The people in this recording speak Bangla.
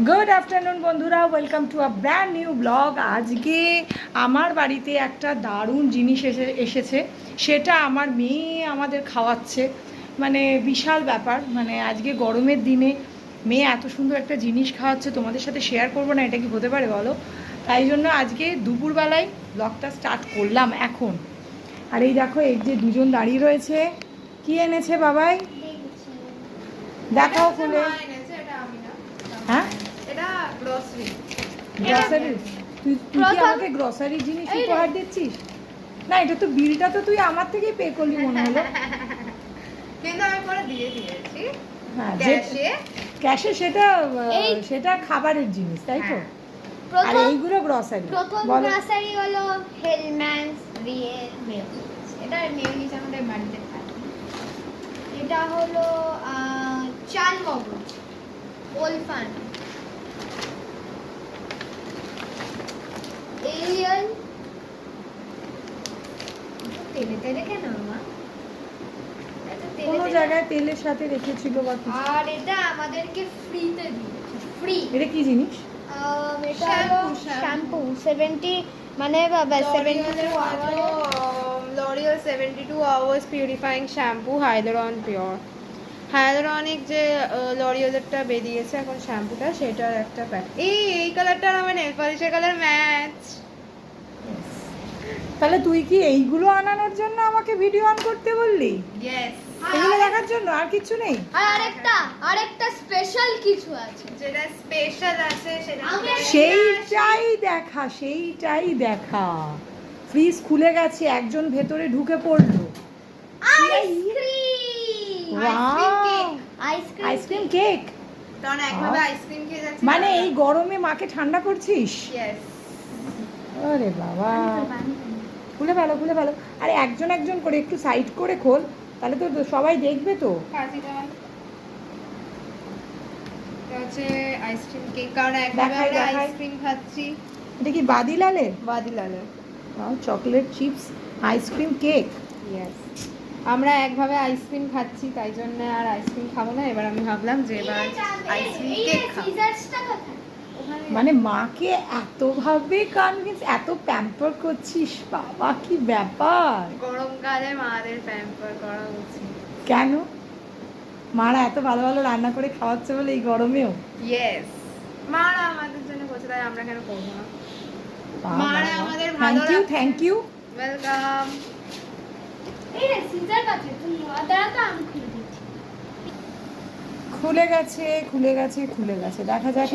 গুড আফটারনুন বন্ধুরা, welcome to a brand new blog. আজকে আমার বাড়িতে একটা দারুণ জিনিস এসেছে, সেটা আমার মেয়ে আমাদের খাওয়াচ্ছে। মানে বিশাল ব্যাপার, মানে আজকে গরমের দিনে মেয়ে এত সুন্দর একটা জিনিস খাওয়াচ্ছে, তোমাদের সাথে শেয়ার করবো না, এটা কি হতে পারে বলো? তাই জন্য আজকে দুপুরবেলায় ব্লগটা স্টার্ট করলাম এখন। আর এই দেখো, এই যে দুজন দাঁড়িয়ে রয়েছে, কি এনেছে বাবাই? দেখাও খুলে। হ্যাঁ, গ্রসারি। তুই কি আমাকে গ্রসারি জিনিস উপহার দিচ্ছিস? না, এটা তো বিলটা তো তুই আমার থেকেই পে করলি মনে হলো। কিন্তু আমি পরে দিয়ে দিয়েছি। হ্যাঁ, ক্যাশে সেটা খাবারের জিনিস, তাই তো? আর এইগুলো গ্রসারি। প্রথম গ্রসারি হলো হেলম্যানস রিয়েল মেয়োনিজ। এটা মেয়োনিজ আমাদের বাড়িতে থাকে। এটা হলো চাল মগজ ওলফান। এলিয়ান তেলে তেলে কেন মা? কোনো জায়গায় তেলের সাথে রেখেছিল বা কিছু। আর এটা আমাদেরকে ফ্রিতে দিয়েছে। ফ্রি। এটা কি জিনিস? এটা হলো শ্যাম্পু 70 মানে 72 hour. L'Oreal 72 hours purifying shampoo Hyaluron Pure। Hyaluronic যে লরিয়ালেরটা বেরিয়েছে এখন শ্যাম্পুটা, সেটার একটা প্যাক। এই কালারটা আমার নেল পলিশের কালার ম্যাচ। তাহলে তুই কি এইগুলো আনানোর জন্য আমাকে ভিডিও অন করতে বললি? ইয়েস, এগুলো দেখার জন্য, আর কিছু নেই? আর আরেকটা স্পেশাল কিছু আছে। যেটা স্পেশাল আছে সেটা সেইটাই দেখা। ফ্রিজ খুলে গেছে, একজন ভেতরে ঢুকে পড়লো। Ice cream cake. তখন একভাবে আইসক্রিম খেয়ে যাচ্ছি। মানে এই গরমে মাকে ঠান্ডা করছিস? ইয়েস। আরে বাবা, খুলে ফেলো। আরে একজন একজন করে একটু সাইড করে খোল, তাহলে তো সবাই দেখবে তো। হচ্ছে আইসক্রিম কেক, কারণ একভাবে আমরা আইসক্রিম খাচ্ছি। এটা কি বাদিলালের? বাদিলালের chocolate chips ice cream cake. Yes, আমরা একভাবে আইসক্রিম খাচ্ছি, তাই জন্য আর আইসক্রিম খাবো না। এবার আমি ভাবলাম যে এবার আইসক্রিম কেক খাবো। মানে মাকে এতভাবে কনভিন্স, এত প্যাম্পার করছিস, বাবা কি ব্যাপার! গরমকালে মাদের প্যাম্পার করা উচিত। কেন? মারা এত ভালো ভালো রান্না করে খাওয়াচ্ছে বলে এই গরমেও? ইয়েস, মারা আমাদের জন্য করছে, তাই আমরা কেন করবো না? মারা আমাদের ভালো। Thank you. ওয়েলকাম। এই রে সিজার আছে, তুই আদাটা তো আমি খুলে দিচ্ছি। খুলে গেছে, দেখা যাক।